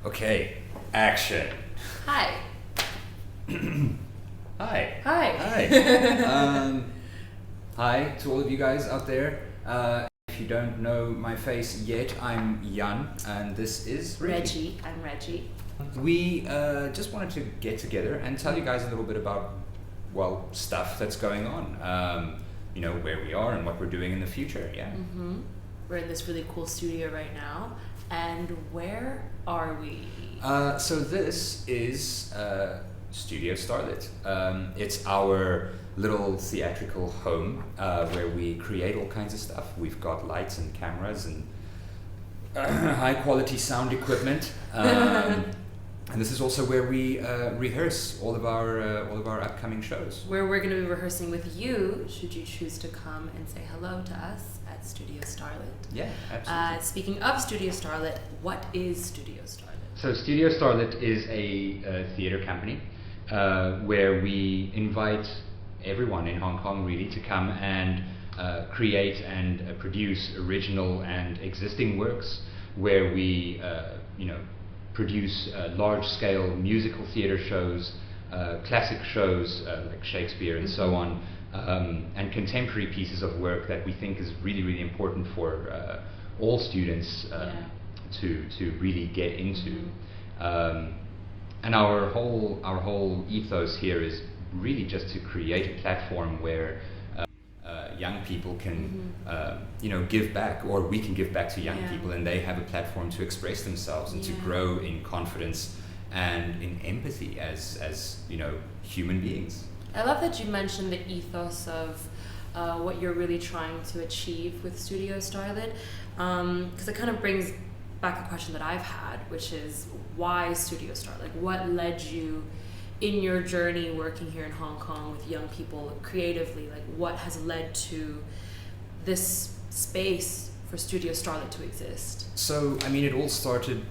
Okay, action. Hi. Hi. Hi. Hi. Hi to all of you guys out there. If you don't know my face yet, I'm Jan, and this is Reggie. I'm Reggie. We just wanted to get together and tell you guys a little bit about, well, stuff that's going on. Where we are and what we're doing in the future. Yeah. Mm-hmm. We're in this really cool studio right now. And where are we? So this is Studio Starlit. It's our little theatrical home where we create all kinds of stuff. We've got lights and cameras and high quality sound equipment. And this is also where we rehearse all of our upcoming shows. Where we're going to be rehearsing with you, should you choose to come and say hello to us at Studio Starlit. Yeah, absolutely. Speaking of Studio Starlit, what is Studio Starlit? So Studio Starlit is a theater company where we invite everyone in Hong Kong really to come and create and produce original and existing works, where we produce large-scale musical theater shows, classic shows like Shakespeare and so on, and contemporary pieces of work that we think is really, really important for all students to really get into. And our whole ethos here is really just to create a platform where young people can give back, or we can give back to young people, and they have a platform to express themselves and to grow in confidence and in empathy as human beings. I love that you mentioned the ethos of what you're really trying to achieve with Studio Starlit, because it kind of brings back a question that I've had, which is why Studio Starlit? Like, what led you in your journey working here in Hong Kong with young people creatively? Like, what has led to this space for Studio Starlit to exist? So, I mean, it all started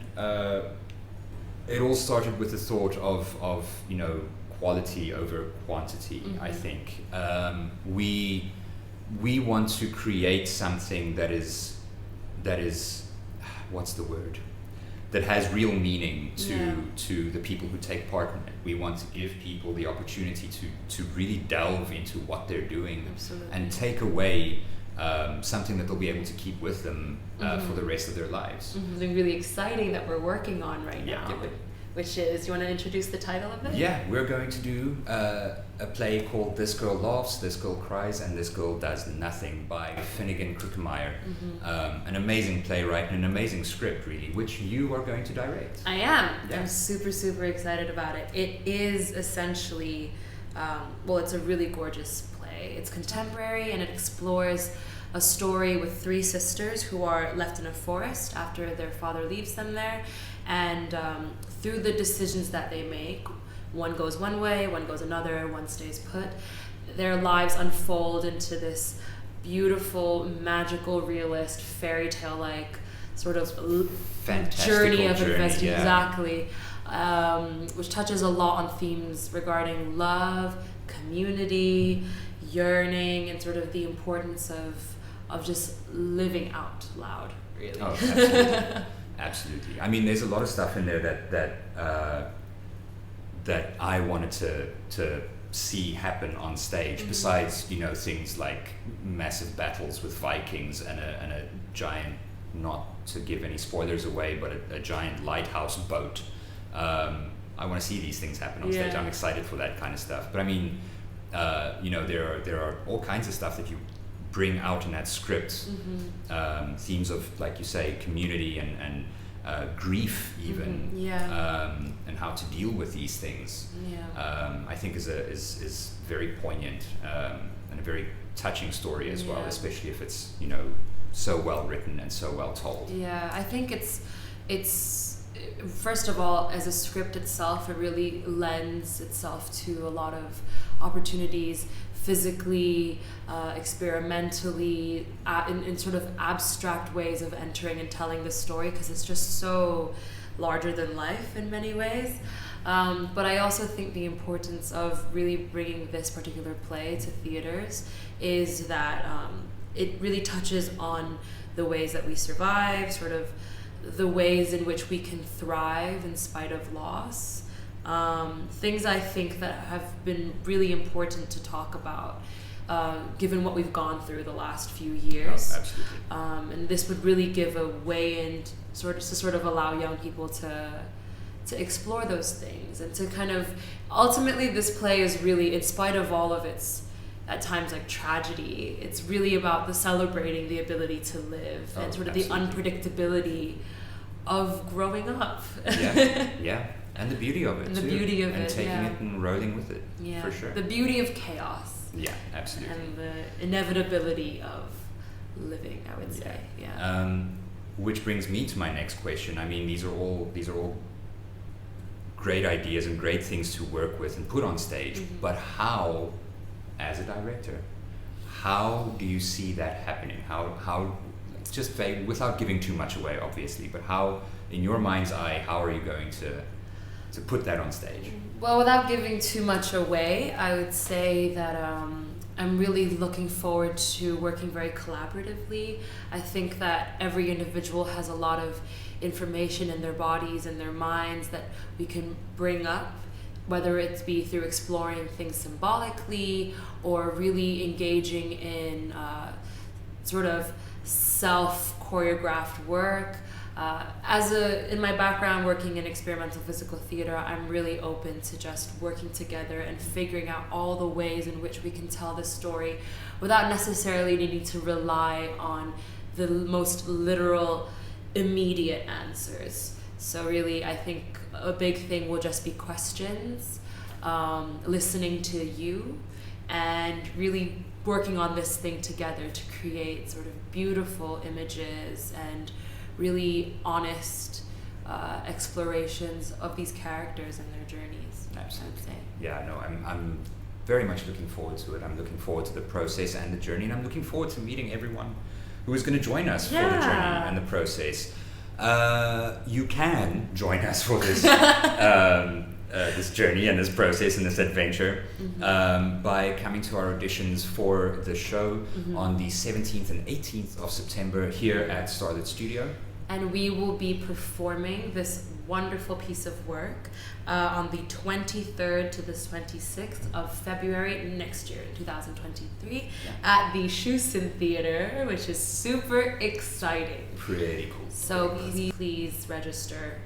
with the thought of quality over quantity. I think we want to create something that is what's the word? That has real meaning to the people who take part in it. We want to give people the opportunity to really delve into what they're doing. Absolutely. And take away something that they'll be able to keep with them for the rest of their lives. Something really exciting that we're working on right now, which is, you want to introduce the title of it? Yeah, we're going to do a play called This Girl Laughs, This Girl Cries, and This Girl Does Nothing by Finnegan Crookemire. An amazing playwright and an amazing script, really, which you are going to direct. I am. Yeah. I'm super, super excited about it. It is essentially, it's a really gorgeous play. It's contemporary and it explores a story with three sisters who are left in a forest after their father leaves them there. And through the decisions that they make, one goes one way, one goes another, one stays put, their lives unfold into this beautiful, magical, realist, fairy tale-like sort of journey of investigation. Exactly. Which touches a lot on themes regarding love, community, yearning, and sort of the importance of just living out loud, really. Oh, absolutely. Absolutely. I mean, there's a lot of stuff in there that I wanted to see happen on stage. Besides, things like massive battles with Vikings and a giant, not to give any spoilers away, but a giant lighthouse boat. I want to see these things happen on stage. I'm excited for that kind of stuff. But I mean, there are all kinds of stuff that you bring out in that script, themes of, like you say, community and grief even, and how to deal with these things. I think is very poignant and a very touching story as well, especially if it's so well written and so well told. I think it's first of all, as a script itself, it really lends itself to a lot of opportunities physically, experimentally, in sort of abstract ways of entering and telling the story, because it's just so larger than life in many ways. But I also think the importance of really bringing this particular play to theaters is that it really touches on the ways that we survive, sort of the ways in which we can thrive in spite of loss. Things I think that have been really important to talk about, given what we've gone through the last few years. Oh, absolutely. And this would really give a way in to sort of allow young people to explore those things, and to kind of, ultimately this play is really, in spite of all of its at times like tragedy, it's really about the celebrating the ability to live, and sort of absolutely. the unpredictability of growing up. Yeah, and the beauty of it And too. the beauty of and it, taking yeah. it and rolling with it, Yeah, for sure. the beauty of chaos. Yeah, absolutely. And the inevitability of living, I would say. Yeah. Which brings me to my next question. I mean, these are all great ideas and great things to work with and put on stage. Mm-hmm. But how, as a director, how do you see that happening? How just vague, without giving too much away, obviously, but how, in your mind's eye, how are you going to put that on stage? Well, without giving too much away, I would say that I'm really looking forward to working very collaboratively. I think that every individual has a lot of information in their bodies and their minds that we can bring up, whether it be through exploring things symbolically or really engaging in sort of self-choreographed work. In my background working in experimental physical theater, I'm really open to just working together and figuring out all the ways in which we can tell this story without necessarily needing to rely on the most literal, immediate answers. So really, I think a big thing will just be questions, listening to you, and really working on this thing together to create sort of beautiful images and really honest explorations of these characters and their journeys. Absolutely. I would say. Yeah, no, I'm very much looking forward to it. I'm looking forward to the process and the journey, and I'm looking forward to meeting everyone who is going to join us for the journey and the process. You can join us for this this journey and this process and this adventure by coming to our auditions for the show on the 17th and 18th of September here at Starlit Studio. And we will be performing this wonderful piece of work on the 23rd to the 26th of February next year, 2023, at the Schussen Theater, which is super exciting. Pretty cool. So please register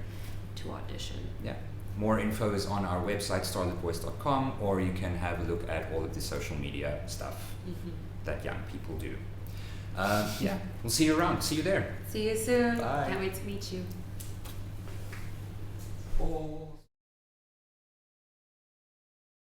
to audition. Yeah. More info is on our website, starlitvoice.com, or you can have a look at all of the social media stuff that young people do. Yeah, we'll see you around. See you there. See you soon. Bye. Can't wait to meet you. Oh.